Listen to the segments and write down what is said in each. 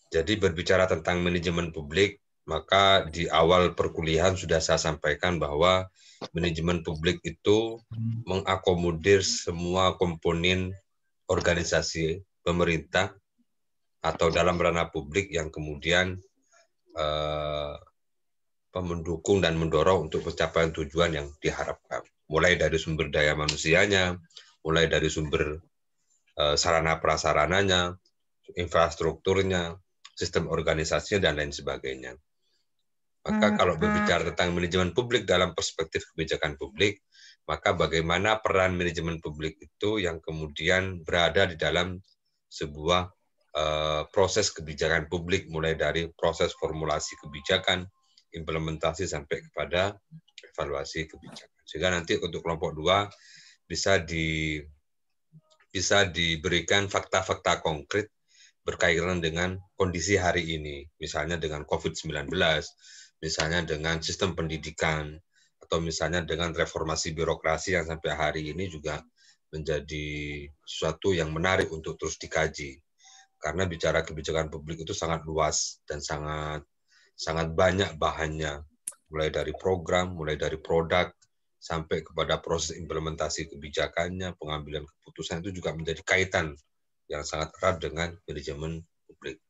Jadi berbicara tentang manajemen publik, maka di awal perkuliahan sudah saya sampaikan bahwa manajemen publik itu mengakomodir semua komponen organisasi pemerintah atau dalam ranah publik yang kemudian mendukung dan mendorong untuk pencapaian tujuan yang diharapkan. Mulai dari sumber daya manusianya, mulai dari sumber sarana prasarananya, infrastrukturnya, sistem organisasinya, dan lain sebagainya. Maka kalau berbicara tentang manajemen publik dalam perspektif kebijakan publik, maka bagaimana peran manajemen publik itu yang kemudian berada di dalam sebuah proses kebijakan publik, mulai dari proses formulasi kebijakan, implementasi sampai kepada evaluasi kebijakan. Sehingga nanti untuk kelompok 2 bisa diberikan fakta-fakta konkret berkaitan dengan kondisi hari ini, misalnya dengan COVID-19, misalnya dengan sistem pendidikan, atau misalnya dengan reformasi birokrasi yang sampai hari ini juga menjadi sesuatu yang menarik untuk terus dikaji. Karena bicara kebijakan publik itu sangat luas dan sangat banyak bahannya, mulai dari program, mulai dari produk, sampai kepada proses implementasi kebijakannya, pengambilan keputusan itu juga menjadi kaitan yang sangat erat dengan manajemen publik.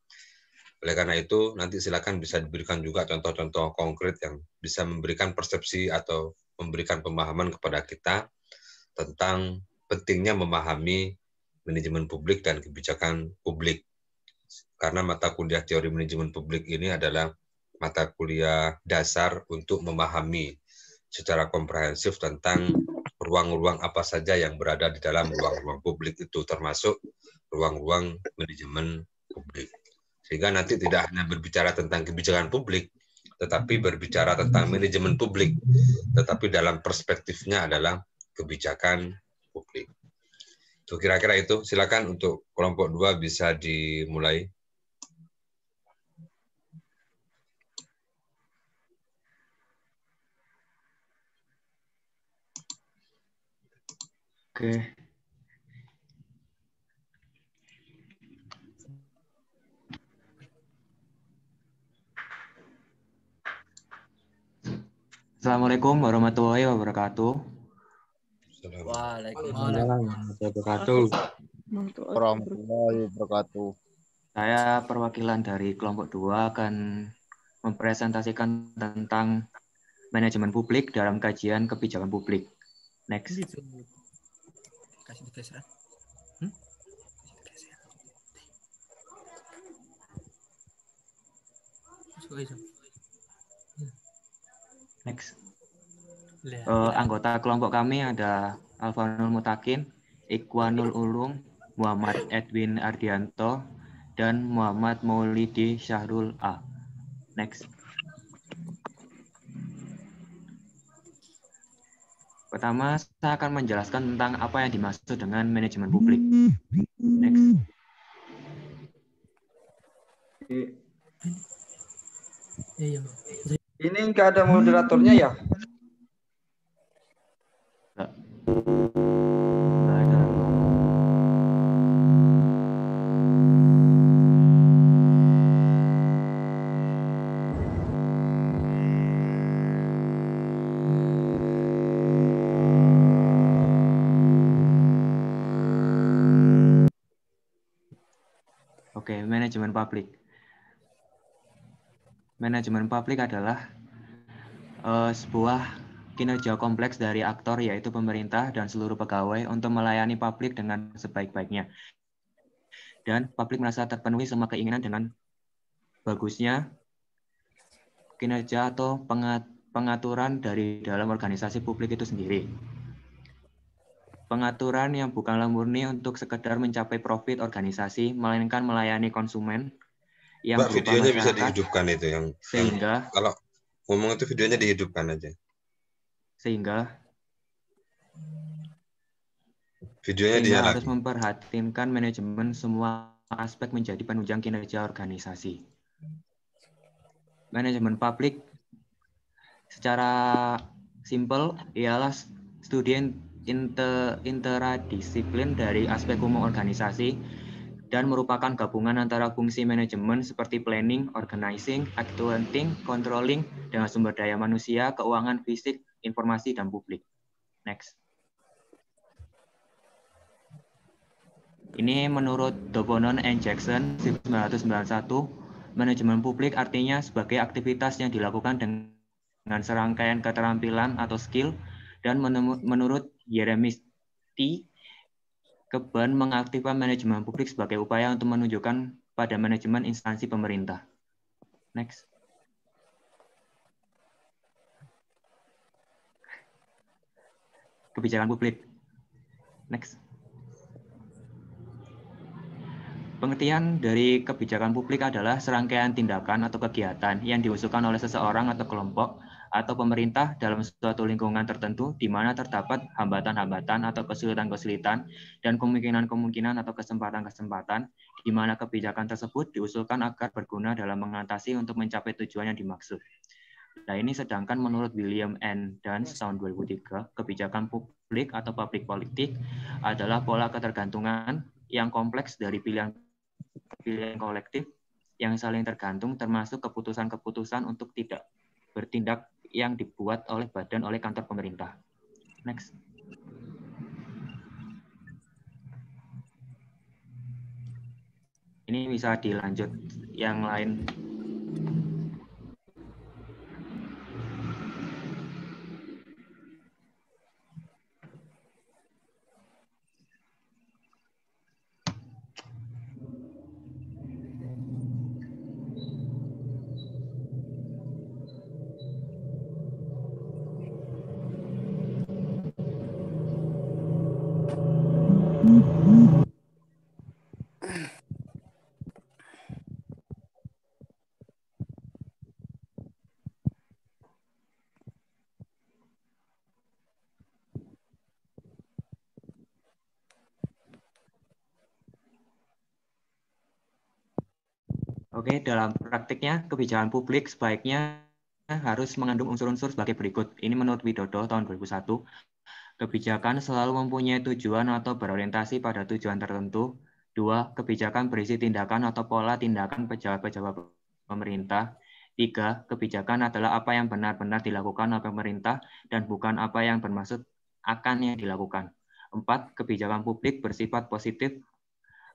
Oleh karena itu, nanti silakan bisa diberikan juga contoh-contoh konkret yang bisa memberikan persepsi atau memberikan pemahaman kepada kita tentang pentingnya memahami manajemen publik dan kebijakan publik. Karena mata kuliah teori manajemen publik ini adalah mata kuliah dasar untuk memahami secara komprehensif tentang ruang-ruang apa saja yang berada di dalam ruang-ruang publik itu, termasuk ruang-ruang manajemen publik. Sehingga nanti tidak hanya berbicara tentang kebijakan publik, tetapi berbicara tentang manajemen publik, tetapi dalam perspektifnya adalah kebijakan publik. Itu kira-kira itu. Silakan untuk kelompok 2 bisa dimulai. Oke. Assalamualaikum warahmatullahi wabarakatuh. Waalaikumsalam warahmatullahi wabarakatuh. Saya perwakilan dari kelompok 2 akan mempresentasikan tentang manajemen publik dalam kajian kebijakan publik. Next. Kasih digeser. Next. Anggota kelompok kami ada Alfanul Mutakin, Ikhwanul Ulum, Muhammad Edwin Ardianto, dan Muhammad Maulidi Syahrul A. Next. Pertama, saya akan menjelaskan tentang apa yang dimaksud dengan manajemen publik. Next. Ini nggak ada moderatornya ya? Nggak ada. Oke, manajemen publik. Manajemen publik adalah sebuah kinerja kompleks dari aktor yaitu pemerintah dan seluruh pegawai untuk melayani publik dengan sebaik-baiknya. Dan publik merasa terpenuhi semua keinginan dengan bagusnya kinerja atau pengaturan dari dalam organisasi publik itu sendiri. Pengaturan yang bukanlah murni untuk sekedar mencapai profit organisasi, melainkan melayani konsumen yang Mbak, berupa videonya bisa masyarakat, dihidupkan itu sehingga kalau ngomong itu videonya dihidupkan aja. Sehingga Videonya harus memperhatikan manajemen semua aspek menjadi penunjang kinerja organisasi. Manajemen publik secara simpel ialah studi interdisiplin dari aspek umum organisasi dan merupakan gabungan antara fungsi manajemen seperti planning, organizing, accounting, controlling, dengan sumber daya manusia, keuangan, fisik, informasi, dan publik. Next. Ini menurut Dobonon and Jackson 1991, manajemen publik artinya sebagai aktivitas yang dilakukan dengan serangkaian keterampilan atau skill, dan menurut Jeremy T. Keben mengaktifkan manajemen publik sebagai upaya untuk menunjukkan pada manajemen instansi pemerintah. Next. Kebijakan publik. Next. Pengertian dari kebijakan publik adalah serangkaian tindakan atau kegiatan yang diusulkan oleh seseorang atau kelompok atau pemerintah dalam suatu lingkungan tertentu di mana terdapat hambatan-hambatan atau kesulitan-kesulitan dan kemungkinan-kemungkinan atau kesempatan-kesempatan di mana kebijakan tersebut diusulkan agar berguna dalam mengatasi untuk mencapai tujuan yang dimaksud. Nah, ini sedangkan menurut William N. Duns tahun 2003, kebijakan publik atau public politik adalah pola ketergantungan yang kompleks dari pilihan kolektif yang saling tergantung, termasuk keputusan-keputusan untuk tidak bertindak yang dibuat oleh badan oleh kantor pemerintah. Next. Ini bisa dilanjut yang lain. Oke, dalam praktiknya kebijakan publik sebaiknya harus mengandung unsur-unsur sebagai berikut. Ini menurut Widodo tahun 2001. Kebijakan selalu mempunyai tujuan atau berorientasi pada tujuan tertentu. 2. Kebijakan berisi tindakan atau pola tindakan pejabat-pejabat pemerintah. 3. Kebijakan adalah apa yang benar-benar dilakukan oleh pemerintah dan bukan apa yang bermaksud akan yang dilakukan. 4. Kebijakan publik bersifat positif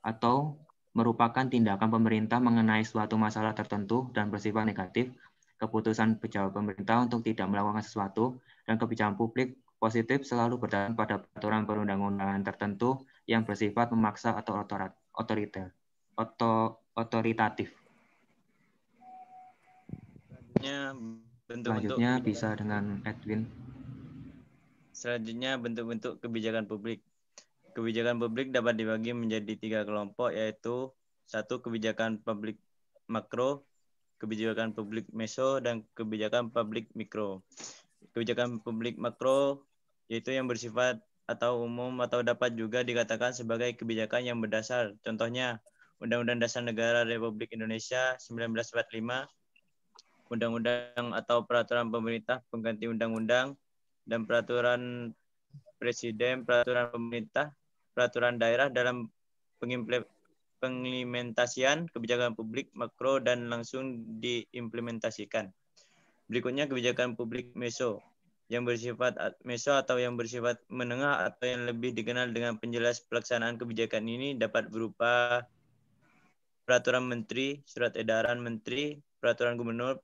atau merupakan tindakan pemerintah mengenai suatu masalah tertentu dan bersifat negatif, keputusan pejabat pemerintah untuk tidak melakukan sesuatu, dan kebijakan publik positif selalu berdasarkan pada peraturan perundang-undangan tertentu yang bersifat memaksa atau otoritatif. Selanjutnya bisa dengan Edwin. Selanjutnya bentuk-bentuk kebijakan publik. Kebijakan publik dapat dibagi menjadi 3 kelompok, yaitu 1. Kebijakan publik makro, kebijakan publik meso, dan kebijakan publik mikro. Kebijakan publik makro yaitu yang bersifat atau umum atau dapat juga dikatakan sebagai kebijakan yang berdasar. Contohnya, Undang-Undang Dasar Negara Republik Indonesia 1945, Undang-Undang atau Peraturan Pemerintah Pengganti Undang-Undang, dan Peraturan Presiden, Peraturan Pemerintah, Peraturan Daerah dalam pengimplementasian kebijakan publik makro dan langsung diimplementasikan. Berikutnya kebijakan publik meso, yang bersifat meso atau yang bersifat menengah atau yang lebih dikenal dengan penjelas pelaksanaan kebijakan ini dapat berupa peraturan menteri, surat edaran menteri, peraturan gubernur,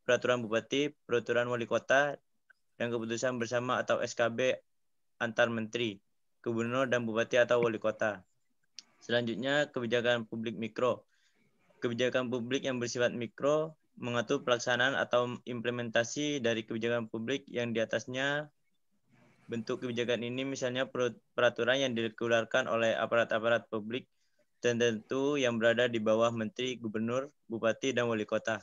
peraturan bupati, peraturan wali kota, dan keputusan bersama atau SKB antar menteri, gubernur dan bupati atau wali kota. Selanjutnya, kebijakan publik mikro. Kebijakan publik yang bersifat mikro mengatur pelaksanaan atau implementasi dari kebijakan publik yang di atasnya. Bentuk kebijakan ini misalnya peraturan yang dikeluarkan oleh aparat-aparat publik tertentu yang berada di bawah menteri, gubernur, bupati, dan wali kota.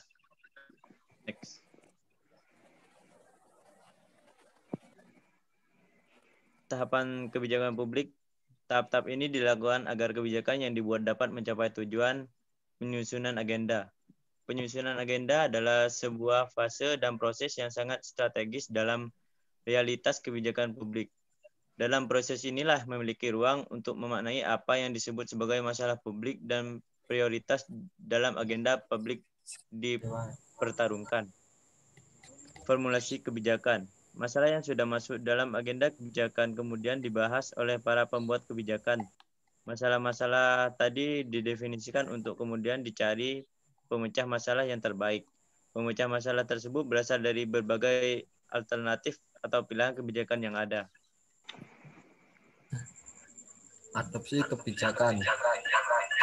Next. Tahapan kebijakan publik. Tahap-tahap ini dilakukan agar kebijakan yang dibuat dapat mencapai tujuan. Penyusunan agenda. Penyusunan agenda adalah sebuah fase dan proses yang sangat strategis dalam realitas kebijakan publik. Dalam proses inilah memiliki ruang untuk memaknai apa yang disebut sebagai masalah publik dan prioritas dalam agenda publik dipertarungkan. Formulasi kebijakan. Masalah yang sudah masuk dalam agenda kebijakan kemudian dibahas oleh para pembuat kebijakan. Masalah-masalah tadi didefinisikan untuk kemudian dicari pemecah masalah yang terbaik. Pemecah masalah tersebut berasal dari berbagai alternatif atau pilihan kebijakan yang ada. Adopsi kebijakan.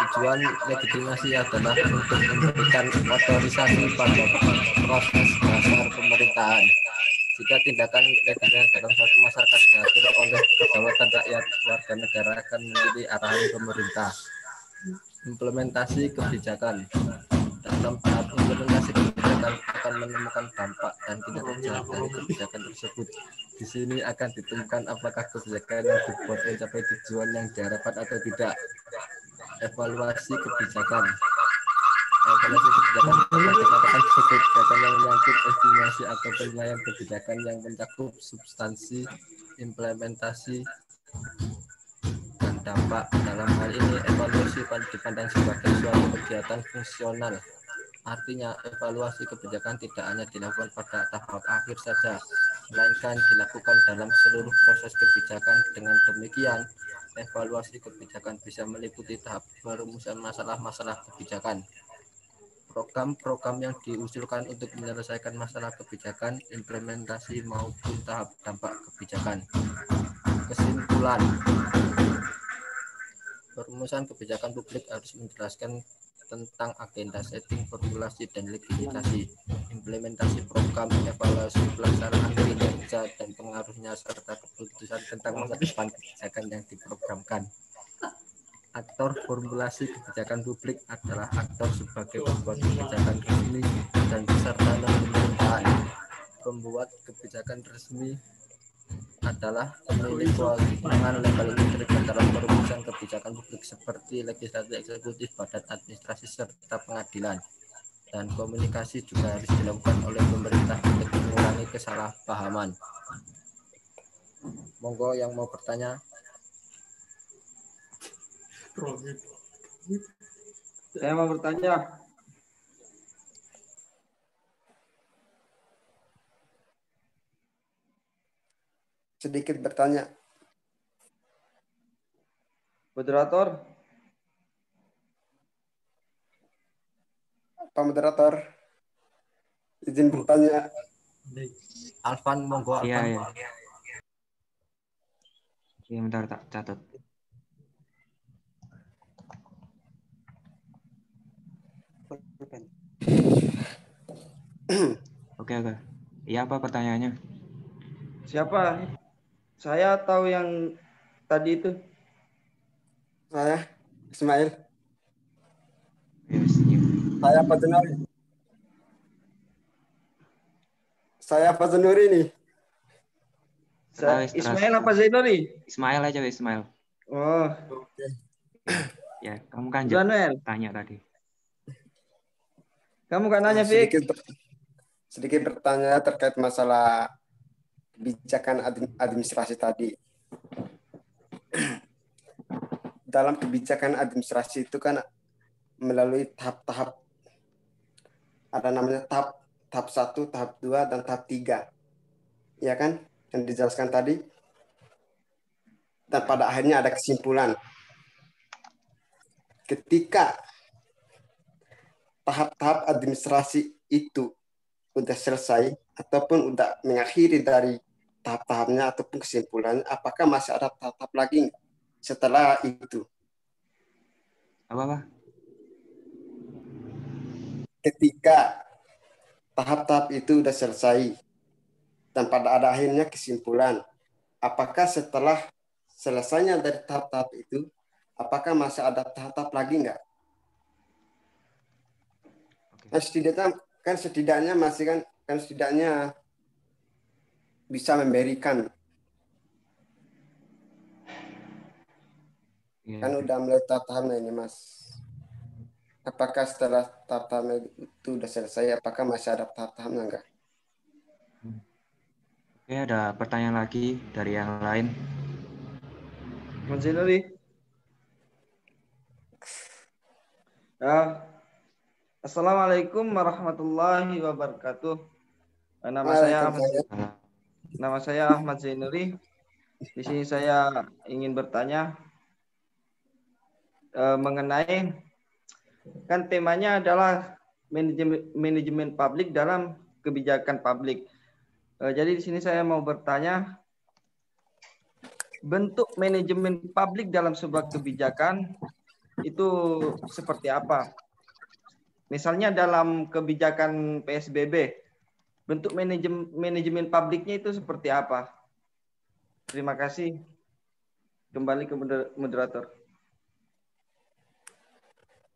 Tujuan legitimasi adalah untuk memberikan otorisasi pada proses dasar pemerintahan. Jika tindakan legitimasi dalam suatu masyarakat diatur oleh kedaulatan rakyat, warga negara akan menjadi arahan pemerintah. Implementasi kebijakan. Dalam tahap implementasi kebijakan akan menemukan dampak dan kinerja dari kebijakan tersebut. Di sini akan ditemukan apakah kebijakan yang dibuat mencapai tujuan yang diharapkan atau tidak. Evaluasi kebijakan. Evaluasi kebijakan berdasarkan kebijakan yang menyangkut estimasi atau penilaian kebijakan yang mencakup substansi, implementasi, dan dampak. Dalam hal ini, evaluasi dipandang sebagai suatu kegiatan fungsional. Artinya, evaluasi kebijakan tidak hanya dilakukan pada tahap akhir saja, melainkan dilakukan dalam seluruh proses kebijakan. Dengan demikian, evaluasi kebijakan bisa meliputi tahap perumusan masalah-masalah kebijakan, program-program yang diusulkan untuk menyelesaikan masalah kebijakan, implementasi maupun tahap dampak kebijakan. Kesimpulan. Perumusan kebijakan publik harus menjelaskan tentang agenda, setting, formulasi, dan legitimasi, implementasi program, evaluasi pelaksanaan kinerja dan pengaruhnya, serta keputusan tentang masa depan kebijakan yang diprogramkan. Aktor formulasi kebijakan publik adalah aktor sebagai pembuat kebijakan resmi dan peserta pemerintahan. Pembuat kebijakan resmi adalah pemilik kewenangan legal yang terlibat dalam perumusan kebijakan publik seperti legislatif, eksekutif, badan administrasi, serta pengadilan. Dan komunikasi juga harus dilakukan oleh pemerintah untuk mengurangi kesalahpahaman. Monggo yang mau bertanya. Saya mau bertanya. Sedikit bertanya. Moderator. Pak Moderator. Izin bertanya. Alvan, monggo Alvan. Iya. Iya, bentar tak catat. Oke. Iya, apa pertanyaannya? Siapa? Saya tahu yang tadi itu. Saya Ismail. Yes, iya. Saya Pak Jenuri. Saya Pak Jenuri nih. Ismail apa Zainuri? Ismail aja, Ismail. Oh. Oke. Ya, kamu kan tanya tadi. Kamu kan nanya, Fik? Sedikit bertanya terkait masalah kebijakan administrasi tadi. Dalam kebijakan administrasi itu kan melalui tahap-tahap, ada namanya tahap 1, tahap 2, dan tahap 3. Ya kan? Yang dijelaskan tadi. Dan pada akhirnya ada kesimpulan. Ketika tahap-tahap administrasi itu udah selesai ataupun udah mengakhiri dari tahap-tahapnya ataupun kesimpulannya, apakah masih ada tahap lagi setelah itu? Apa? Ketika tahap-tahap itu udah selesai dan pada akhirnya kesimpulan, apakah setelah selesainya dari tahap-tahap itu, apakah masih ada tahap-tahap lagi enggak? Kan setidaknya masih kan setidaknya bisa memberikan. Kan udah mulai tahap-tahapnya ini, Mas. Apakah setelah tahap-tahapnya itu udah selesai, apakah masih ada tahap-tahapnya enggak? Oke, ada pertanyaan lagi dari yang lain. Mas Zainuri. Ya. Assalamualaikum warahmatullahi wabarakatuh. Waalaikumsalam. Nama saya Ahmad Zainuri. Di sini saya ingin bertanya mengenai, kan temanya adalah manajemen publik dalam kebijakan publik. Jadi di sini saya mau bertanya, bentuk manajemen publik dalam sebuah kebijakan itu seperti apa? Misalnya dalam kebijakan PSBB, bentuk manajemen publiknya itu seperti apa? Terima kasih. Kembali ke moderator.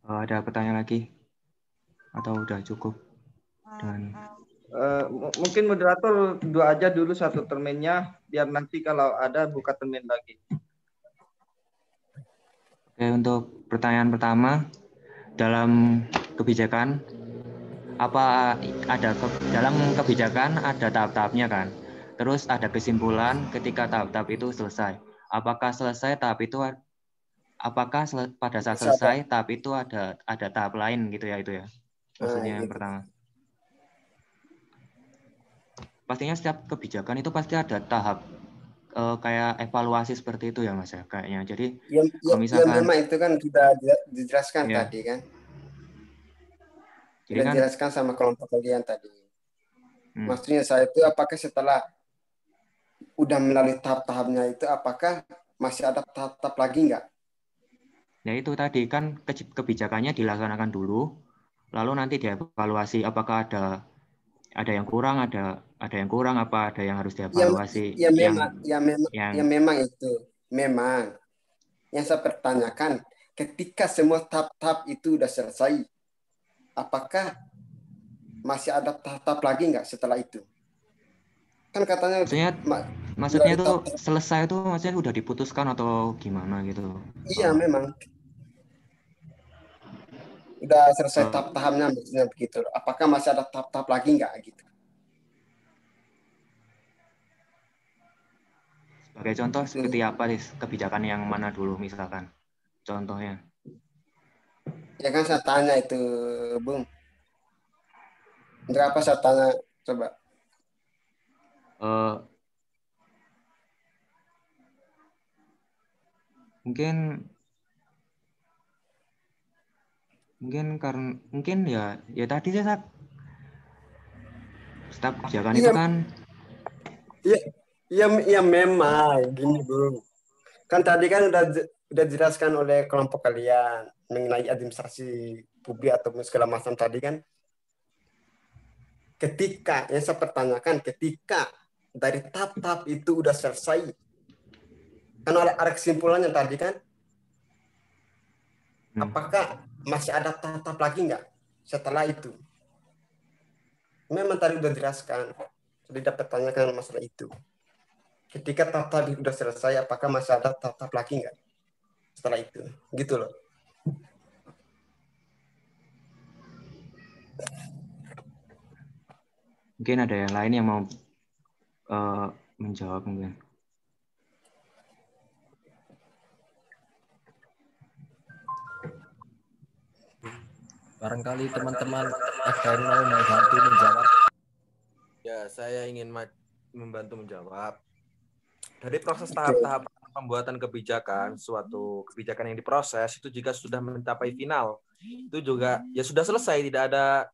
Ada pertanyaan lagi? Atau udah cukup? Dan Mungkin moderator dua aja dulu satu termennya, biar nanti kalau ada buka termen lagi. Oke, untuk pertanyaan pertama, dalam kebijakan apa ada dalam kebijakan ada tahap-tahapnya kan? Terus ada kesimpulan ketika tahap-tahap itu selesai. Apakah selesai tahap itu? Apakah pada saat selesai tahap itu ada tahap lain gitu ya itu ya? Maksudnya yang pertama. Pastinya setiap kebijakan itu pasti ada tahap kayak evaluasi seperti itu ya Mas ya kayaknya. Jadi kalau misalkan memang itu kan sudah dijelaskan ya. tadi kan. Jadi Sudah kan dijelaskan sama kelompok kalian tadi. Maksudnya saya itu apakah setelah udah melalui tahap-tahapnya itu apakah masih ada tahap-tahap lagi enggak? Ya itu tadi kan kebijakannya dilaksanakan dulu, lalu nanti dievaluasi apakah ada yang kurang, ada yang kurang, apa ada yang harus dievaluasi. Memang itu. Memang. Yang saya pertanyakan, ketika semua tahap-tahap itu sudah selesai, apakah masih ada tahap-tahap lagi nggak setelah itu? Kan katanya maksudnya itu selesai itu maksudnya udah diputuskan atau gimana gitu? Iya, memang. Udah selesai tahap-tahapnya maksudnya begitu. Apakah masih ada tahap-tahap lagi nggak gitu? Sebagai contoh seperti apa sih kebijakan yang mana dulu misalkan contohnya? Ya kan saya tanya itu, Bung. Untuk apa saya tanya coba? Mungkin ya tadi saya setiap kebijakan itu kan iya memang gini Bung. Kan tadi kan udah dijelaskan oleh kelompok kalian mengenai administrasi publik atau segala macam tadi kan. Ketika yang saya pertanyakan, ketika dari tahap-tahap itu udah selesai, kan ada kesimpulannya tadi kan, apakah masih ada tahap-tahap lagi nggak setelah itu? Memang tadi udah dijelaskan, sudah pertanyakan masalah itu. Ketika tahap-tahap udah selesai, apakah masih ada tahap-tahap lagi nggak setelah itu? Gitu loh. Mungkin ada yang lain yang mau menjawab mungkin. Barangkali teman-teman ada yang mau membantu menjawab. Ya, saya ingin membantu menjawab. Dari proses tahap-tahap pembuatan kebijakan, suatu kebijakan yang diproses itu jika sudah mencapai final, itu juga ya sudah selesai, tidak ada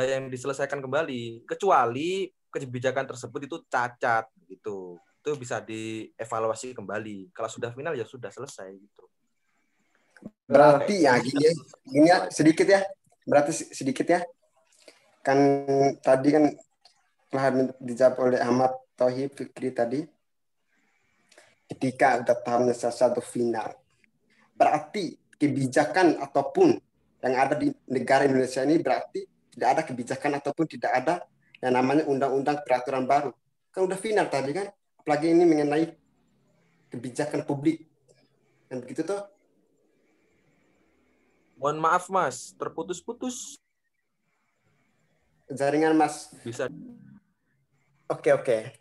yang diselesaikan kembali, kecuali kebijakan tersebut itu cacat gitu. Itu bisa dievaluasi kembali. Kalau sudah final ya sudah selesai gitu. Berarti ya gini ya sedikit ya. Berarti sedikit ya. Kan tadi kan telah dijawab oleh Ahmad Tauhid Fikri tadi. Ketika udah tahapnya satu final. Berarti kebijakan ataupun yang ada di negara Indonesia ini berarti tidak ada kebijakan ataupun tidak ada yang namanya undang-undang peraturan baru. Kan udah final tadi kan. Apalagi ini mengenai kebijakan publik. Dan begitu tuh. Mohon maaf Mas, terputus-putus. Jaringan Mas. Bisa. Oke.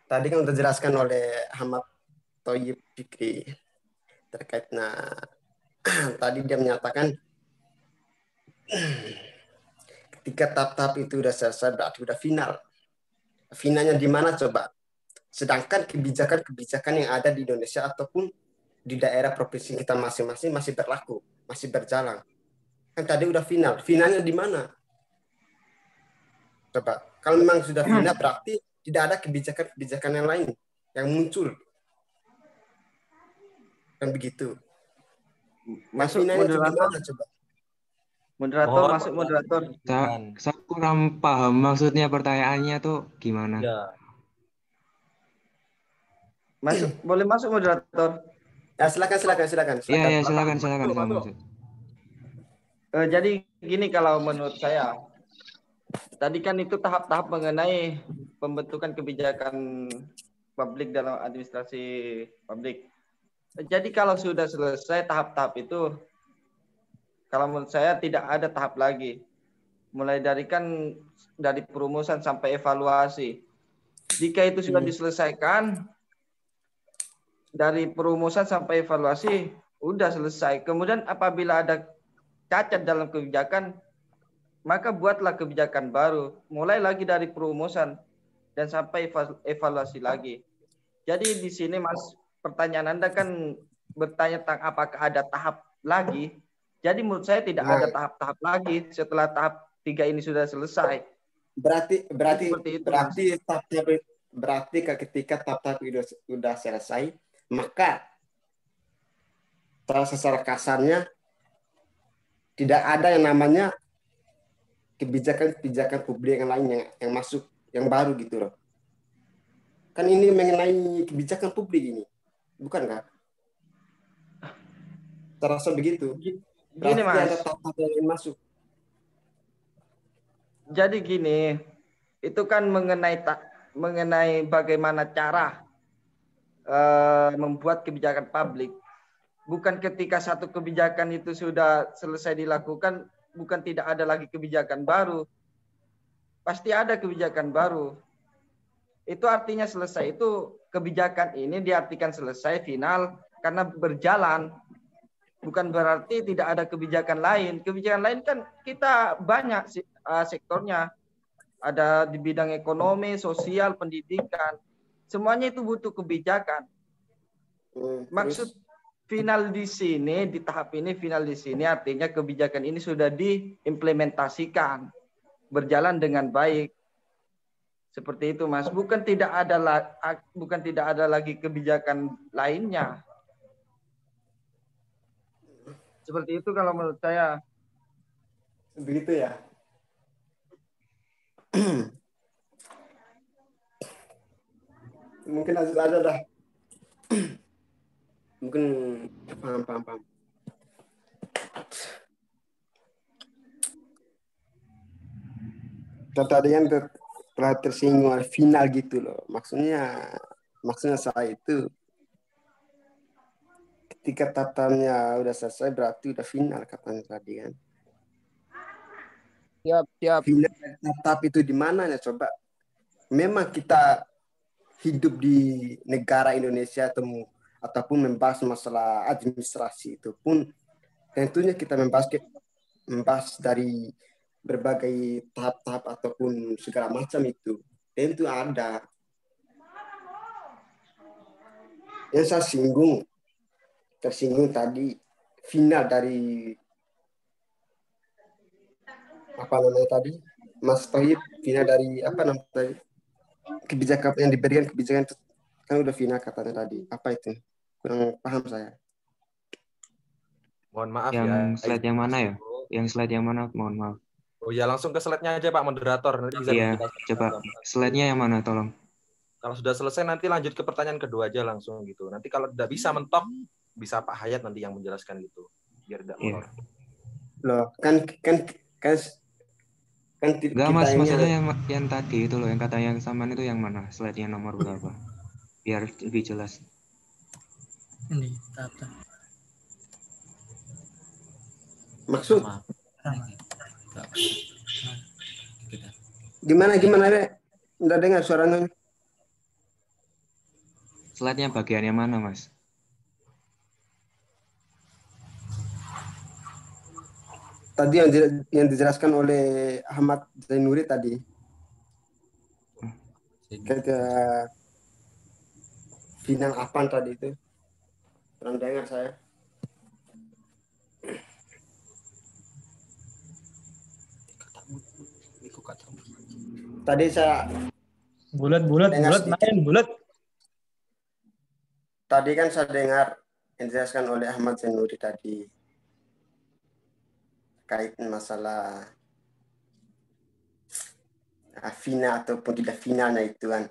Tadi kan udah dijelaskan oleh Ahmad Thayyib Fikri terkait tadi dia menyatakan ketika tahap-tahap itu udah selesai berarti udah final. Finalnya di mana coba? Sedangkan kebijakan-kebijakan yang ada di Indonesia ataupun di daerah provinsi kita masing-masing masih berlaku, masih berjalan. Kan tadi udah final. Finalnya di mana? Coba. Kalau memang sudah final berarti tidak ada kebijakan-kebijakan yang lain yang muncul. Kan begitu. Masuk moderator. Coba. Moderator, masuk moderator. Saya kurang paham maksudnya pertanyaannya tuh gimana? Ya. Boleh masuk moderator? Ya, silakan. Iya, silakan. Jadi gini kalau menurut saya, tadi kan itu tahap-tahap mengenai pembentukan kebijakan publik dalam administrasi publik. Jadi kalau sudah selesai tahap-tahap itu, kalau menurut saya tidak ada tahap lagi. Mulai dari perumusan sampai evaluasi. Jika itu sudah diselesaikan, dari perumusan sampai evaluasi, udah selesai. Kemudian apabila ada cacat dalam kebijakan, maka buatlah kebijakan baru. Mulai lagi dari perumusan dan sampai evaluasi lagi. Jadi di sini Mas, pertanyaan Anda kan bertanya tentang apakah ada tahap lagi. Jadi menurut saya tidak ada tahap-tahap lagi setelah tahap 3 ini sudah selesai. Berarti ketika tahap-tahap itu sudah selesai, maka secara kasarnya tidak ada yang namanya kebijakan publik yang lain yang masuk, yang baru gitu loh. Kan ini mengenai kebijakan publik ini, bukan kan? Terasa begitu. Gini Mas. Ada tahap yang masuk. Jadi gini, itu kan mengenai bagaimana cara membuat kebijakan publik. Bukan ketika satu kebijakan itu sudah selesai dilakukan, bukan tidak ada lagi kebijakan baru. Pasti ada kebijakan baru. Itu artinya selesai itu kebijakan ini diartikan selesai final karena berjalan. Bukan berarti tidak ada kebijakan lain. Kebijakan lain kan kita banyak sektornya. Ada di bidang ekonomi, sosial, pendidikan. Semuanya itu butuh kebijakan. Maksud final di sini, di tahap ini final di sini artinya kebijakan ini sudah diimplementasikan. Berjalan dengan baik. Seperti itu Mas. Bukan tidak ada lagi kebijakan lainnya. Seperti itu kalau menurut saya. Begitu ya. Mungkin ada dah. Mungkin paham. Tadi yang telah tersinggung final gitu loh. Maksudnya saya itu ketika tatanya udah selesai berarti udah final katanya tadi kan. Siap. Final tatap itu di mana ya coba? Memang kita hidup di negara Indonesia ataupun membahas masalah administrasi itu pun tentunya kita membahas dari berbagai tahap-tahap ataupun segala macam itu. Tentu ada. Yang saya tersinggung tadi final dari apa namanya tadi Mas Thayyib, final dari apa namanya tadi kebijakan yang diberikan kebijakan itu kan udah final katanya tadi, apa itu kurang paham saya. Mohon maaf yang ya. Slide yang mana ya? Yang slide yang mana? Mohon maaf. Oh ya, langsung ke slide-nya aja Pak Moderator. Nanti bisa coba slide-nya yang mana tolong. Kalau sudah selesai nanti lanjut ke pertanyaan kedua aja langsung gitu. Nanti kalau tidak bisa mentok bisa Pak Hayat nanti yang menjelaskan gitu. Biar tidak molor. Loh, kan enggak Mas, maksudnya yang tadi itu loh, yang kata yang samaan itu yang mana? Slide-nya nomor berapa? Biar lebih jelas. Ini tahap. Maksud gimana Re? Enggak dengar suaranya. Slide-nya bagian yang mana, Mas? Tadi yang dijelaskan oleh Ahmad Zainuri tadi. Kata final apa tadi itu? Pernah dengar saya. Tadi saya Bulat dengar sedikit. main bulat. Tadi kan saya dengar yang dijelaskan oleh Ahmad Zainuri tadi terkait masalah final ataupun tidak finalnya itu kan.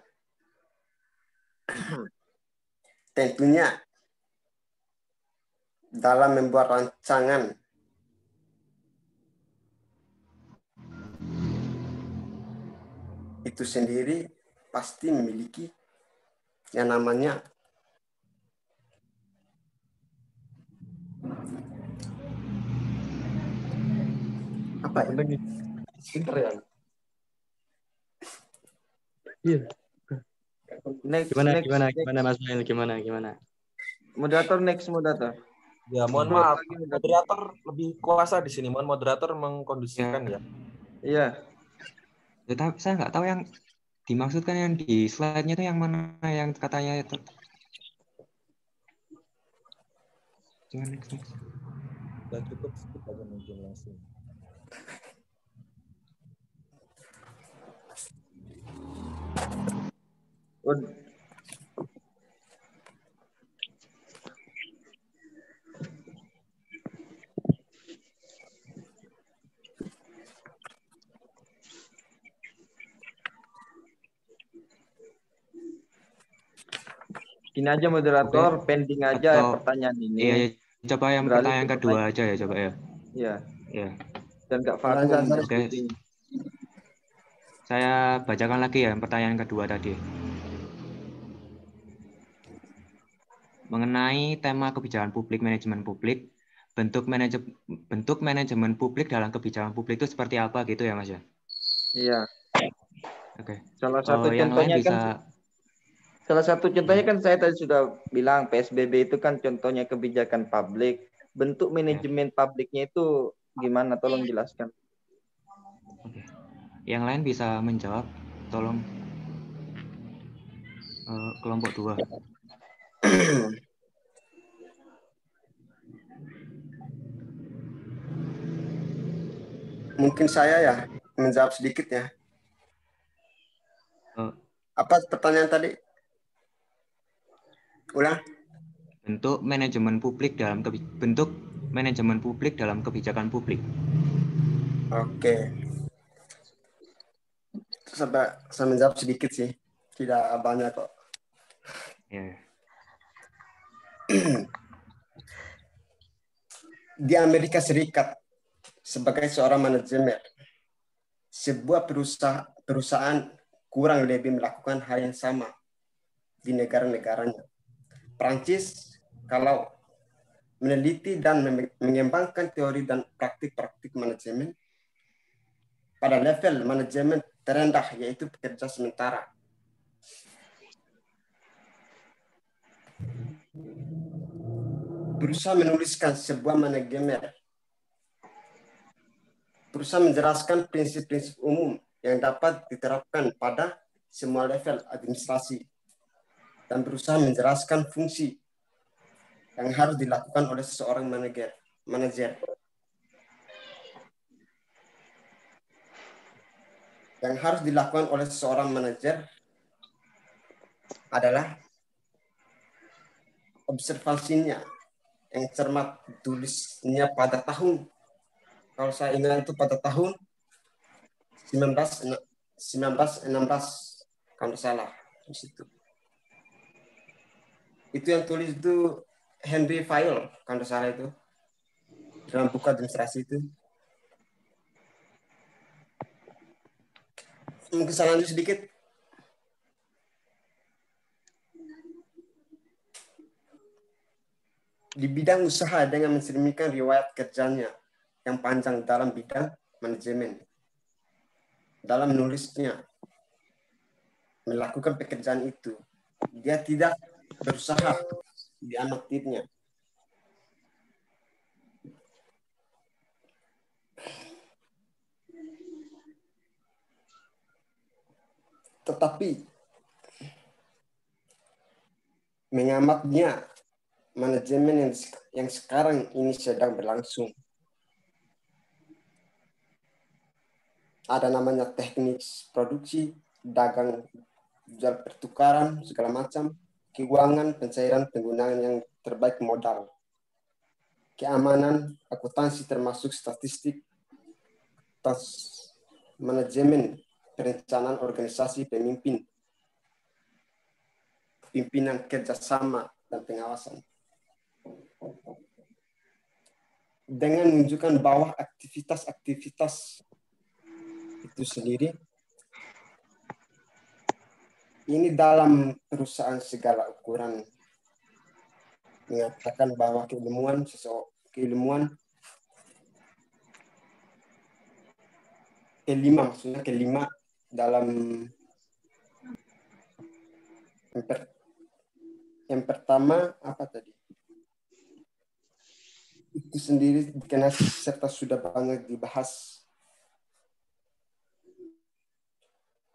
Tentunya dalam membuat rancangan itu sendiri pasti memiliki yang namanya apa ya? Pinter ya. Iya. Next, Gimana next, gimana next. gimana Mas Mail, gimana? Moderator, next moderator. Ya, mohon maaf. Moderator lebih kuasa di sini. Mohon moderator mengkondisikan ya. Iya. Ya, saya nggak tahu yang dimaksudkan yang di slide-nya itu yang mana yang katanya itu. Jangan next. Sudah cukup skip aja mungkin langsung. Ini aja moderator, pending aja pertanyaan ini. Iya, coba yang Beralih pertanyaan ke kedua aja ya, coba ya. Iya. Iya. Dan nggak vakum. Oke. Saya bacakan lagi ya pertanyaan kedua tadi. Mengenai tema kebijakan publik, manajemen publik, bentuk manajemen publik dalam kebijakan publik itu seperti apa gitu ya, Mas ya? Iya. Oke. Salah satu yang contohnya lain bisa... Salah satu contohnya kan saya tadi sudah bilang PSBB itu kan contohnya kebijakan publik. Bentuk manajemen publiknya itu gimana? Tolong jelaskan. Oke. Yang lain bisa menjawab, tolong. Kelompok 2. Mungkin saya ya menjawab sedikit ya. Apa pertanyaan tadi? Ulang. Bentuk manajemen publik dalam kebijakan publik. Oke. Saya menjawab sedikit sih. Tidak banyak kok. Ya. Di Amerika Serikat, sebagai seorang manajemen, sebuah perusahaan kurang lebih melakukan hal yang sama di negara-negaranya. Prancis, kalau meneliti dan mengembangkan teori dan praktik-praktik manajemen pada level manajemen terendah, yaitu pekerja sementara. Berusaha menuliskan sebuah manajemen, berusaha menjelaskan prinsip-prinsip umum yang dapat diterapkan pada semua level administrasi, dan berusaha menjelaskan fungsi yang harus dilakukan oleh seseorang manajer. Yang harus dilakukan oleh seorang manajer adalah observasinya yang cermat, tulisnya pada tahun, kalau saya ingat itu pada tahun 1916 kalau salah di situ. Itu yang tulis itu Henry Fayol kalau salah itu dalam buku administrasi itu. Mungkin saya lanjut sedikit. Di bidang usaha dengan mencerminkan riwayat kerjanya yang panjang dalam bidang manajemen. Dalam menulisnya, melakukan pekerjaan itu, dia tidak berusaha dianaktifnya. Tetapi mengamatnya manajemen yang sekarang ini sedang berlangsung. Ada namanya teknik produksi, dagang, jual pertukaran, segala macam, keuangan, pencairan, penggunaan yang terbaik modal, keamanan, akuntansi termasuk statistik, manajemen, perencanaan organisasi, pimpinan kerjasama, dan pengawasan. Dengan menunjukkan bahwa aktivitas-aktivitas itu sendiri ini dalam perusahaan segala ukuran mengatakan bahwa keilmuan kelima dalam yang pertama apa tadi? Itu sendiri dikenal serta sudah banyak dibahas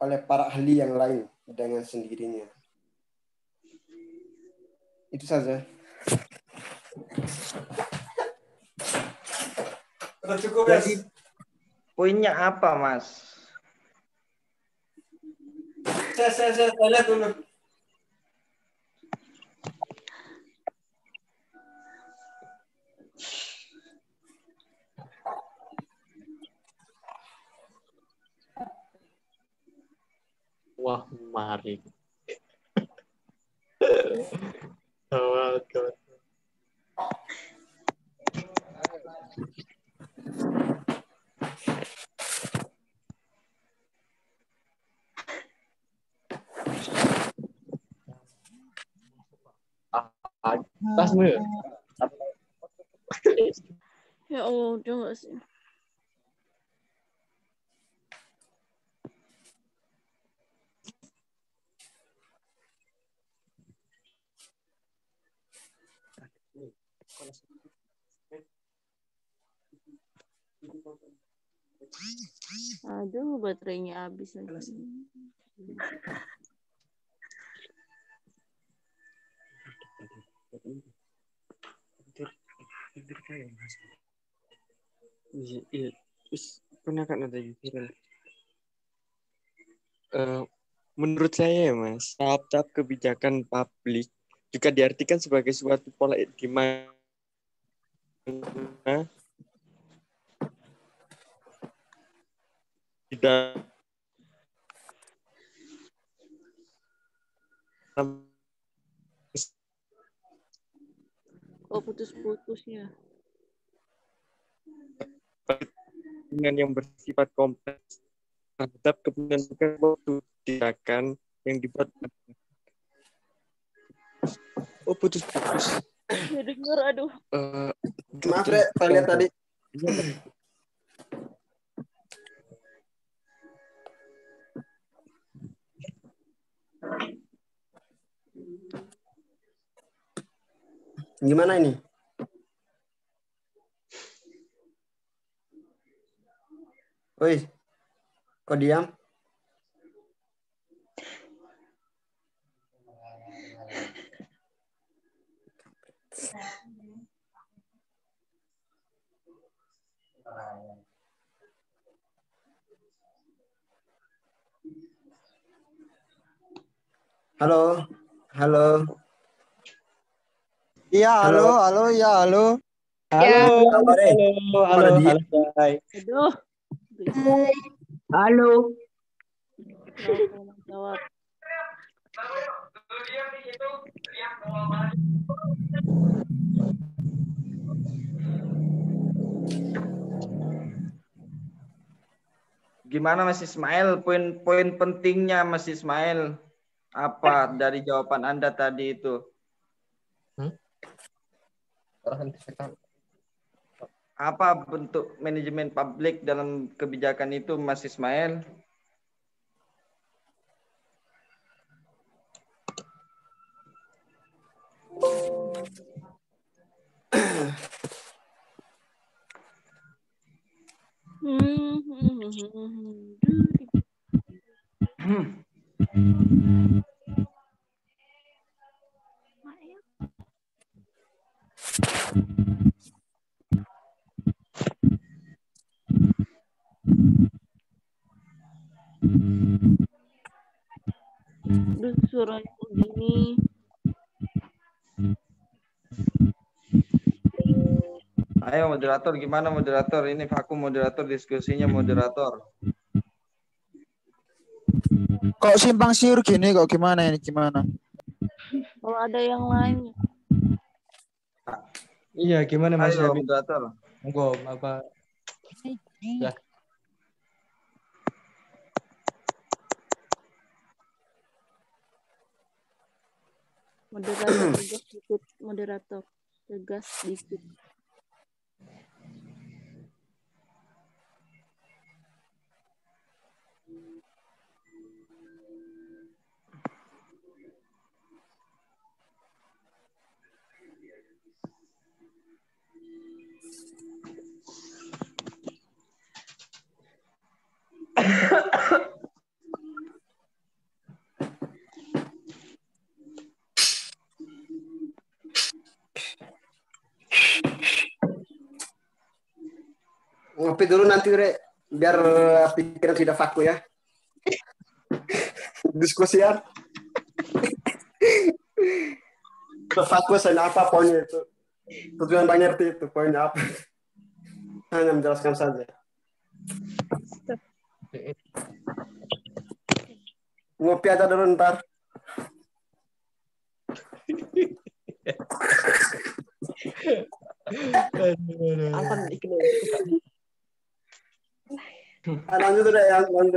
oleh para ahli yang lain dengan sendirinya. Itu saja. Sudah cukup, ya? Jadi poinnya apa, Mas? Saya lihat dulu. Wah, mari. Gawat. Tasmu ya? Ya Allah, udah nggak sih? Aduh, baterainya habis lagi. Iya, terus pernah kan ada pikiran. Menurut saya ya Mas, tahap-tahap kebijakan publik juga diartikan sebagai suatu pola di mana tidak Putus-putus ya. dengan yang bersifat kompleks terhadap keputusan kebijakan yang dibuat. Putus-putus. Ya dengar, aduh. Maaf, Rek, saya lihat tadi. Gimana ini? Woi, kok diam? Halo, halo. Iya, halo, ya, halo. Halo, Jai. Aduh. Halo. Jawab. Gimana Mas Ismail? Poin-poin pentingnya Mas Ismail apa dari jawaban Anda tadi itu? Apa bentuk manajemen publik dalam kebijakan itu, Mas Ismail? Duh, suaranya kok gini. Ayo moderator, gimana moderator? Ini vakum moderator, diskusinya moderator. Kok simpang siur gini kok gimana ini gimana? Kalau ada yang lain, Iya, gimana Mas Ayo Yabi? moderator. Monggo, apa? Ya. moderator tegas dikit, moderator tegas dikit. Ngopi dulu nanti, Re. Biar pikiran tidak vakum ya. Diskusian. Fokus apa poinnya itu. Tujuan banyak itu poinnya apa. Hanya menjelaskan saja. Ngopi aja dulu ntar. Lanjut udah ya, lanjut.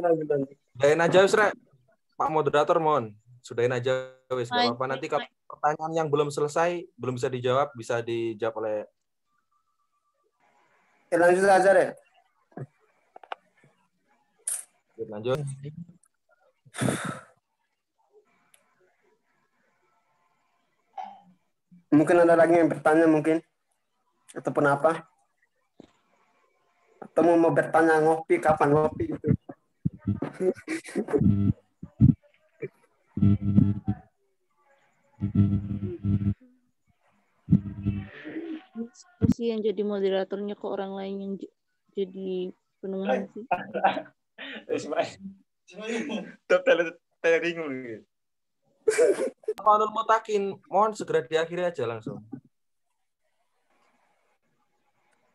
Sudahin aja wis, Rek. Pak moderator mohon. Sudahin aja wis, enggak apa-apa. Nanti kalau pertanyaan yang belum selesai, belum bisa dijawab oleh Lanjut aja deh. Lanjut. Mungkin ada lagi yang bertanya mungkin. Ataupun apa. Atau mau bertanya ngopi, kapan ngopi gitu. Terus yang jadi moderatornya ke orang lain yang jadi penengah sih. Kalau mau takin, mohon segera diakhiri aja langsung.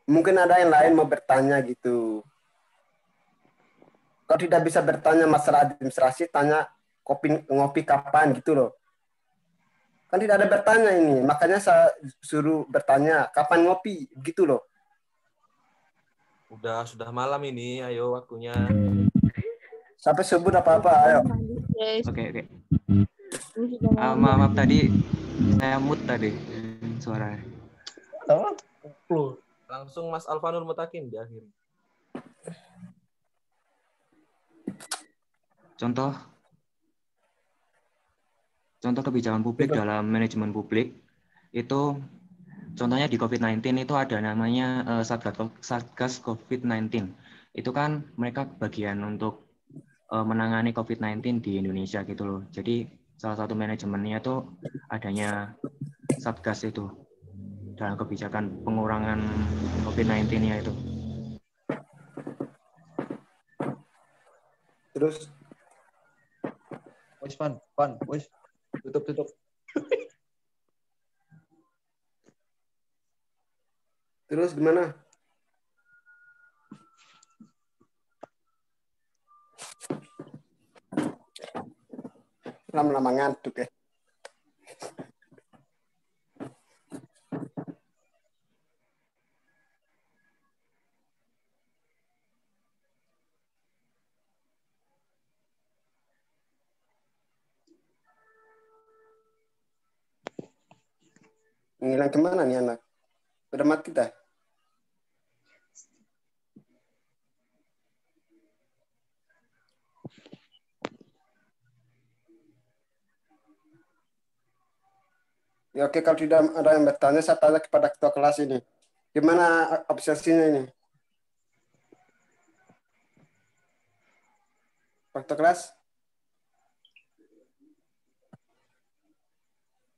Mungkin ada yang lain mau bertanya gitu. Kalau tidak bisa bertanya masalah administrasi, tanya ngopi kapan gitu loh. Kan tidak ada bertanya ini, makanya saya suruh bertanya kapan ngopi gitu loh. Sudah malam ini, ayo waktunya. Sampai sebut apa-apa, ayo. Oke. Maaf tadi saya mute tadi suaranya. Langsung Mas Alfanur Mutakin di akhir. Contoh kebijakan publik dalam manajemen publik itu contohnya di COVID-19 itu ada namanya Satgas COVID-19. Itu kan mereka bagian untuk menangani COVID-19 di Indonesia gitu loh. Jadi salah satu manajemennya itu adanya Satgas itu dalam kebijakan pengurangan COVID-19-nya itu. Terus Wis Pan, wis tutup. Terus gimana? Lama-lama ngantuk ya. Ngilang kemana nih anak? Udah mati dah? Ya, oke, kalau tidak ada yang bertanya, saya tanya kepada ketua kelas ini. Gimana obsesinya ini? Waktu kelas.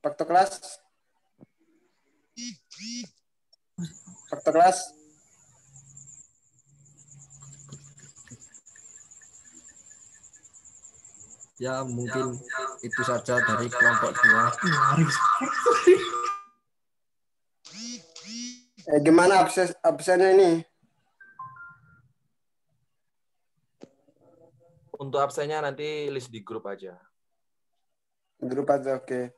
Waktu kelas. Waktu kelas. Ya, mungkin itu saja dari kelompok 2. Gimana absennya ini? Untuk absennya nanti list di grup aja. Grup aja, oke.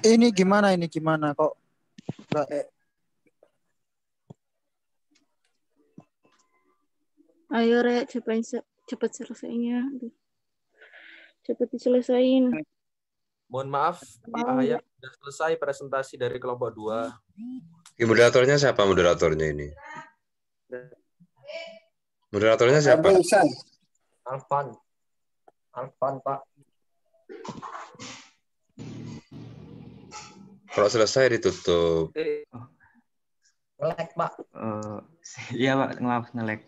Ini gimana kok nggak Ayo Rek, cepat selesainya. Aduh. Cepat diselesain. Mohon maaf, Pak Hayat sudah selesai presentasi dari kelompok 2. Moderatornya siapa moderatornya ini? Moderatornya siapa? Alvan, Pak. Kalau selesai ditutup. Nge-lag, Pak. Iya Pak, maaf nge-lag.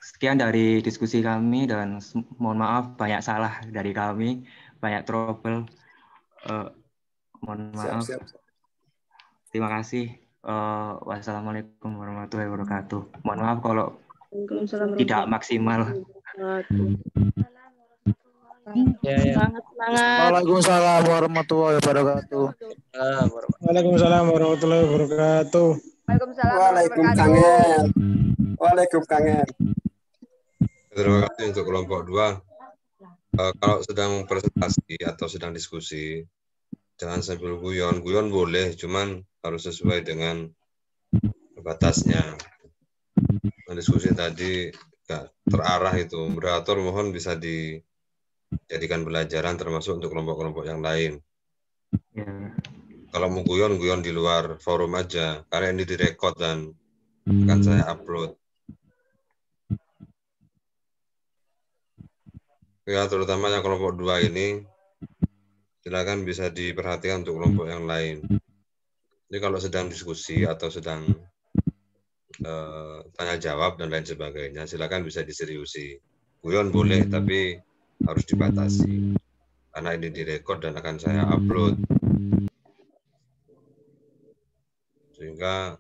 Sekian dari diskusi kami dan mohon maaf banyak salah dari kami, banyak trouble. Mohon maaf. Siap. Terima kasih. Wassalamualaikum warahmatullahi wabarakatuh. Mohon maaf kalau tidak maksimal. Semangat. Waalaikumsalam warahmatullahi wabarakatuh. Waalaikumsalam warahmatullahi wabarakatuh. Waalaikumsalam. Terima kasih untuk kelompok 2. Kalau sedang presentasi atau sedang diskusi, jangan sambil guyon. Guyon boleh, cuman harus sesuai dengan batasnya. Diskusi tadi gak terarah itu. Moderator mohon bisa dijadikan pelajaran termasuk untuk kelompok-kelompok yang lain. Ya. Kalau mau guyon di luar forum aja, karena ini direkod dan akan saya upload. Ya, terutama yang kelompok 2 ini, silakan bisa diperhatikan untuk kelompok yang lain. Jadi kalau sedang diskusi atau sedang tanya jawab dan lain sebagainya, silakan bisa diseriusi. Guyon boleh, tapi harus dibatasi. Karena ini direkod dan akan saya upload. Sehingga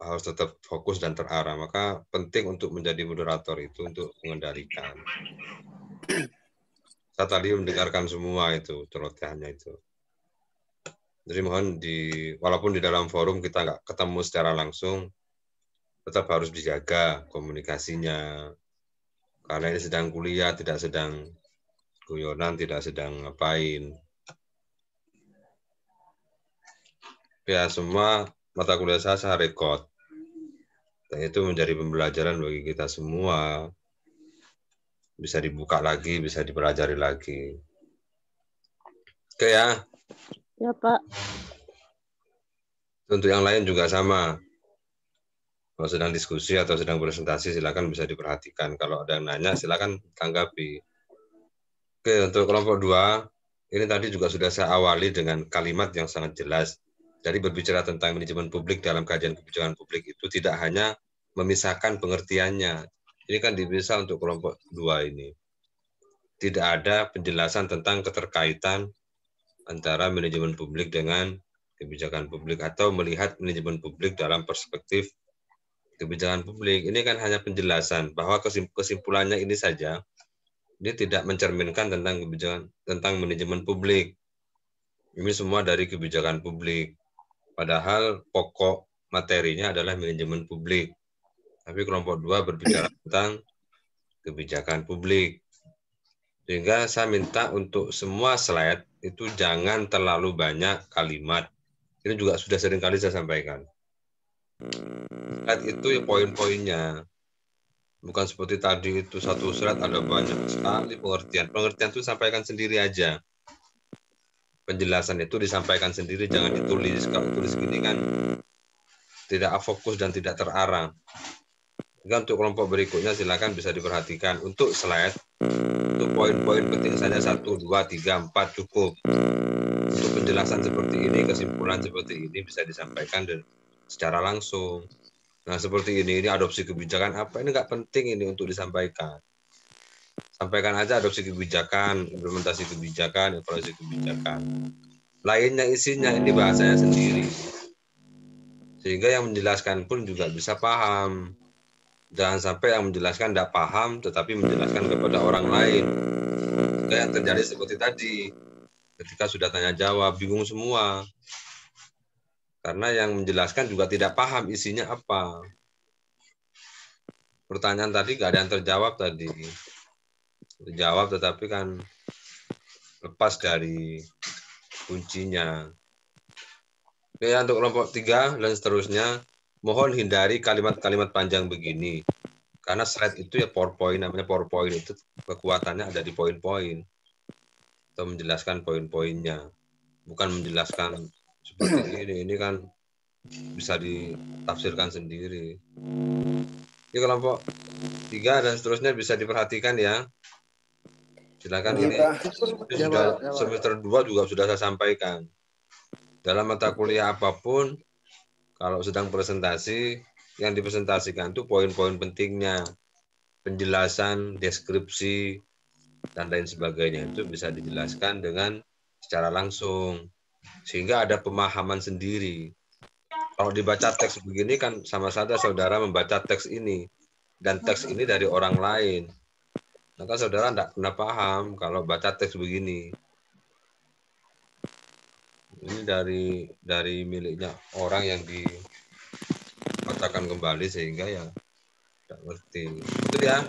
harus tetap fokus dan terarah. Maka penting untuk menjadi moderator itu untuk mengendalikan. Saya tadi mendengarkan semua itu celotehannya itu. Jadi mohon walaupun di dalam forum kita nggak ketemu secara langsung, tetap harus dijaga komunikasinya. Karena ini sedang kuliah, tidak sedang guyonan, tidak sedang ngapain. Ya, semua mata kuliah saya rekod. Dan itu menjadi pembelajaran bagi kita semua. Bisa dibuka lagi, bisa dipelajari lagi. Oke ya. Ya Pak. Untuk yang lain juga sama. Kalau sedang diskusi atau sedang presentasi, silakan bisa diperhatikan. Kalau ada yang nanya, silakan tanggapi. Oke, untuk kelompok 2, ini tadi juga sudah saya awali dengan kalimat yang sangat jelas. Jadi berbicara tentang manajemen publik dalam kajian kebijakan publik itu tidak hanya memisahkan pengertiannya. Ini kan dipisah untuk kelompok 2 ini. Tidak ada penjelasan tentang keterkaitan antara manajemen publik dengan kebijakan publik atau melihat manajemen publik dalam perspektif kebijakan publik. Ini kan hanya penjelasan bahwa kesimpulannya ini saja. Ini tidak mencerminkan tentang kebijakan, tentang manajemen publik. Ini semua dari kebijakan publik. Padahal pokok materinya adalah manajemen publik. Tapi kelompok 2 berbicara tentang kebijakan publik. Sehingga saya minta untuk semua slide itu jangan terlalu banyak kalimat. Ini juga sudah sering kali saya sampaikan. Slide itu ya poin-poinnya. Bukan seperti tadi itu satu slide ada banyak sekali pengertian. Pengertian itu sampaikan sendiri aja. Penjelasan itu disampaikan sendiri, jangan ditulis. Kalau tulis gini kan tidak fokus dan tidak terarah. Untuk kelompok berikutnya silakan bisa diperhatikan untuk slide, untuk poin-poin penting saja 1, 2, 3, 4 cukup. Untuk penjelasan seperti ini, kesimpulan seperti ini bisa disampaikan secara langsung. Nah seperti ini adopsi kebijakan apa, ini nggak penting ini untuk disampaikan. Sampaikan aja adopsi kebijakan, implementasi kebijakan, evaluasi kebijakan. Lainnya isinya ini bahasanya sendiri. Sehingga yang menjelaskan pun juga bisa paham. Jangan sampai yang menjelaskan tidak paham, tetapi menjelaskan kepada orang lain. Sehingga yang terjadi seperti tadi, ketika sudah tanya jawab, bingung semua. Karena yang menjelaskan juga tidak paham isinya apa. Pertanyaan tadi nggak ada yang terjawab tadi. Terjawab tetapi kan lepas dari kuncinya. Oke, untuk kelompok 3 dan seterusnya, mohon hindari kalimat-kalimat panjang begini. Karena slide itu ya PowerPoint, namanya PowerPoint itu kekuatannya ada di poin-poin. Atau menjelaskan poin-poinnya. Bukan menjelaskan seperti ini kan bisa ditafsirkan sendiri. Ini kelompok 3 dan seterusnya bisa diperhatikan ya. Silakan ini sudah semester 2 juga sudah saya sampaikan. Dalam mata kuliah apapun, kalau sedang presentasi, yang dipresentasikan itu poin-poin pentingnya, penjelasan, deskripsi, dan lain sebagainya itu bisa dijelaskan dengan secara langsung, sehingga ada pemahaman sendiri. Kalau dibaca teks begini kan sama saja saudara membaca teks ini, dan teks ini dari orang lain. Maka saudara tidak pernah paham kalau baca teks begini. Ini dari miliknya orang yang dibacakan kembali sehingga ya tidak ngerti. Itu ya.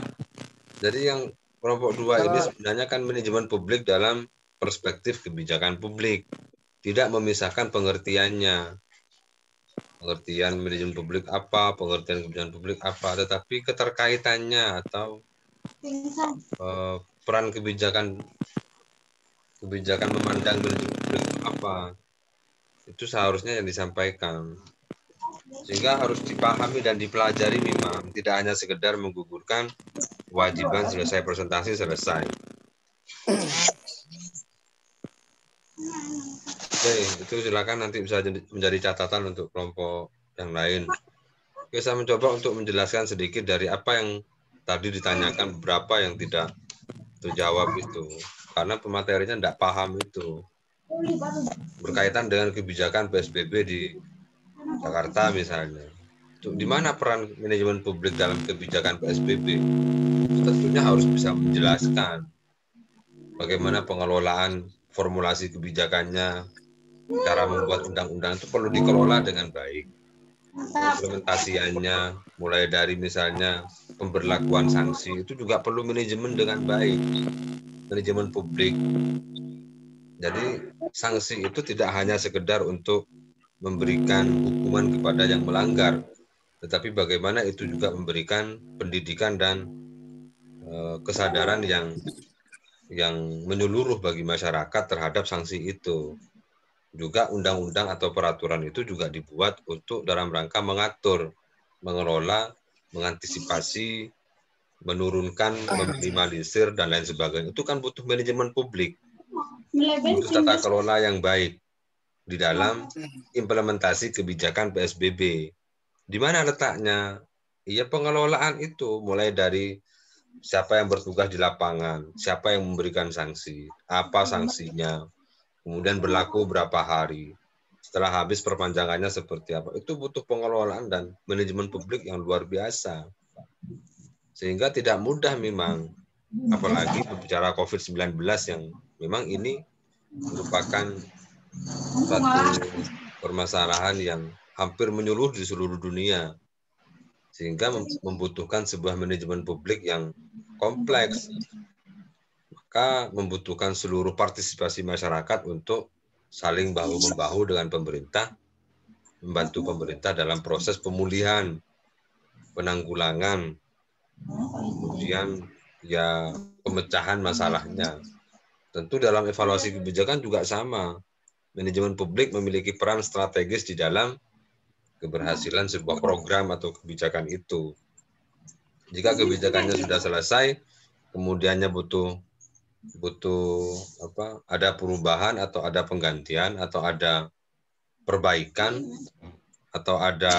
Jadi yang kelompok 2 ini sebenarnya kan manajemen publik dalam perspektif kebijakan publik. Tidak memisahkan pengertiannya. Pengertian manajemen publik apa, pengertian kebijakan publik apa, tetapi keterkaitannya atau peran kebijakan memandang manajemen publik apa. Itu seharusnya yang disampaikan. Sehingga harus dipahami dan dipelajari memang. Tidak hanya sekedar menggugurkan kewajiban selesai presentasi, selesai. Oke, itu silakan nanti bisa menjadi catatan untuk kelompok yang lain. Oke, saya mencoba untuk menjelaskan sedikit dari apa yang tadi ditanyakan, beberapa yang tidak terjawab itu. Karena pematerinya tidak paham itu. Berkaitan dengan kebijakan PSBB di Jakarta misalnya. Di mana peran manajemen publik dalam kebijakan PSBB? Tentunya harus bisa menjelaskan bagaimana pengelolaan formulasi kebijakannya, cara membuat undang-undang itu perlu dikelola dengan baik. Implementasiannya, mulai dari misalnya pemberlakuan sanksi, itu juga perlu manajemen dengan baik. Manajemen publik. Jadi sanksi itu tidak hanya sekedar untuk memberikan hukuman kepada yang melanggar, tetapi bagaimana itu juga memberikan pendidikan dan kesadaran yang menyeluruh bagi masyarakat terhadap sanksi itu. Juga undang-undang atau peraturan itu juga dibuat untuk dalam rangka mengatur, mengelola, mengantisipasi, menurunkan, meminimalisir, dan lain sebagainya. Itu kan butuh manajemen publik. Butuh tata kelola yang baik di dalam implementasi kebijakan PSBB. Di mana letaknya? Ya pengelolaan itu mulai dari siapa yang bertugas di lapangan, siapa yang memberikan sanksi, apa sanksinya, kemudian berlaku berapa hari, setelah habis perpanjangannya seperti apa. Itu butuh pengelolaan dan manajemen publik yang luar biasa. Sehingga tidak mudah memang, apalagi berbicara COVID-19 yang memang ini merupakan satu permasalahan yang hampir menyeluruh di seluruh dunia, sehingga membutuhkan sebuah manajemen publik yang kompleks, maka membutuhkan seluruh partisipasi masyarakat untuk saling bahu-membahu dengan pemerintah, membantu pemerintah dalam proses pemulihan, penanggulangan, kemudian ya pemecahan masalahnya. Tentu dalam evaluasi kebijakan juga sama. Manajemen publik memiliki peran strategis di dalam keberhasilan sebuah program atau kebijakan itu. Jika kebijakannya sudah selesai, kemudiannya butuh ada perubahan atau ada penggantian atau ada perbaikan atau ada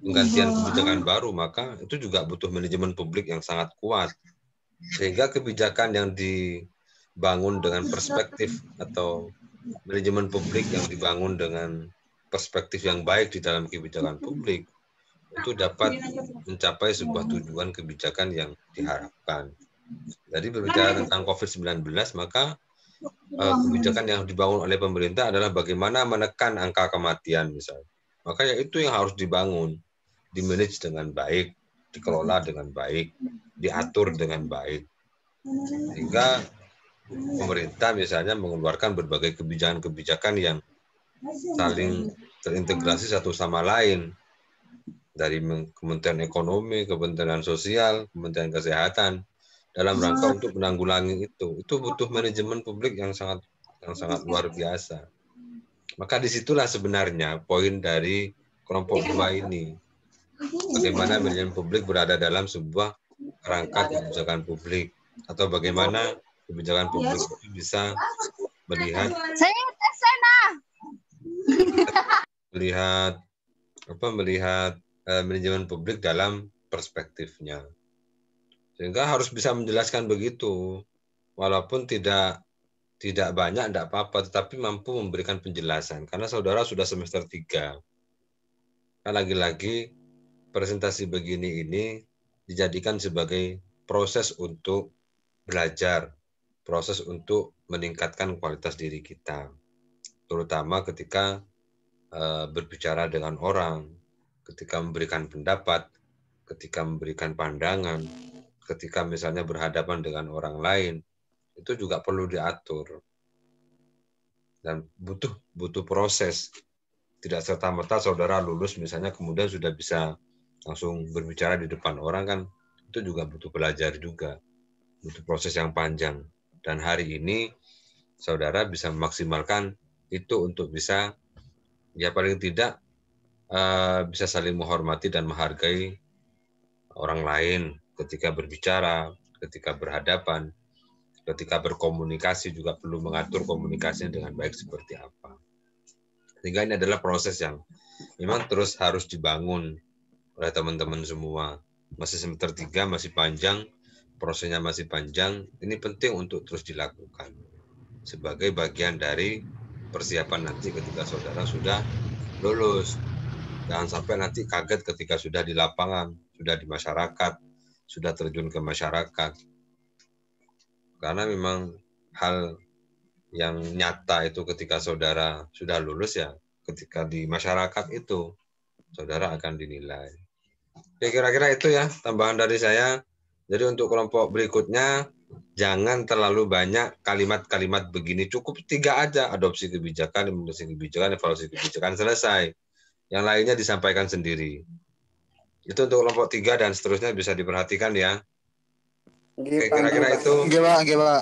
penggantian kebijakan baru, maka itu juga butuh manajemen publik yang sangat kuat. Sehingga kebijakan yang dibangun dengan perspektif atau manajemen publik yang dibangun dengan perspektif yang baik di dalam kebijakan publik itu dapat mencapai sebuah tujuan kebijakan yang diharapkan. Jadi berbicara tentang COVID-19, maka kebijakan yang dibangun oleh pemerintah adalah bagaimana menekan angka kematian misalnya. Maka ya itu yang harus dibangun, dimanage dengan baik, dikelola dengan baik, diatur dengan baik. Sehingga pemerintah misalnya mengeluarkan berbagai kebijakan-kebijakan yang saling terintegrasi satu sama lain. Dari Kementerian Ekonomi, Kementerian Sosial, Kementerian Kesehatan dalam rangka untuk menanggulangi itu. Itu butuh manajemen publik yang sangat luar biasa. Maka disitulah sebenarnya poin dari kelompok dua ini. Bagaimana manajemen publik berada dalam sebuah rangka kebijakan publik atau bagaimana kebijakan publik itu bisa melihat manajemen publik dalam perspektifnya. Sehingga harus bisa menjelaskan begitu. Walaupun tidak banyak, tidak apa-apa, tetapi mampu memberikan penjelasan. Karena saudara sudah semester 3. Kan lagi-lagi presentasi begini ini dijadikan sebagai proses untuk belajar, proses untuk meningkatkan kualitas diri kita. Terutama ketika berbicara dengan orang, ketika memberikan pendapat, ketika memberikan pandangan, ketika misalnya berhadapan dengan orang lain, itu juga perlu diatur. Dan butuh proses. Tidak serta-merta saudara lulus misalnya kemudian sudah bisa langsung berbicara di depan orang, kan itu juga butuh belajar juga. Butuh proses yang panjang. Dan hari ini saudara bisa memaksimalkan itu untuk bisa, ya paling tidak bisa saling menghormati dan menghargai orang lain ketika berbicara, ketika berhadapan, ketika berkomunikasi juga perlu mengatur komunikasinya dengan baik seperti apa. Sehingga ini adalah proses yang memang terus harus dibangun oleh teman-teman semua. Masih semester 3, masih panjang, prosesnya masih panjang, ini penting untuk terus dilakukan. Sebagai bagian dari persiapan nanti ketika saudara sudah lulus. Jangan sampai nanti kaget ketika sudah di lapangan, sudah di masyarakat, sudah terjun ke masyarakat. Karena memang hal yang nyata itu ketika saudara sudah lulus ya, ketika di masyarakat itu, saudara akan dinilai. Oke, kira-kira itu ya tambahan dari saya. Jadi untuk kelompok berikutnya, jangan terlalu banyak kalimat-kalimat begini. Cukup 3 aja, adopsi kebijakan, implementasi kebijakan, evaluasi kebijakan, selesai. Yang lainnya disampaikan sendiri. Itu untuk kelompok 3 dan seterusnya bisa diperhatikan ya. Oke, kira-kira itu.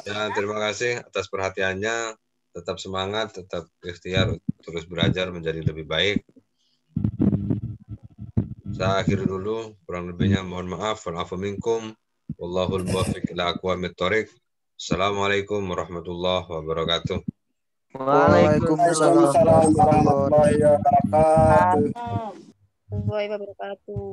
Ya, terima kasih atas perhatiannya. Tetap semangat, tetap ikhtiar terus belajar menjadi lebih baik. Saya akhiri dulu, kurang lebihnya mohon maaf. Wa'afu minkum. Wallahul muwaffiq ila aqwamit thoriq. Assalamualaikum warahmatullahi wabarakatuh. Waalaikumsalam warahmatullahi wabarakatuh. Warahmatullahi wabarakatuh.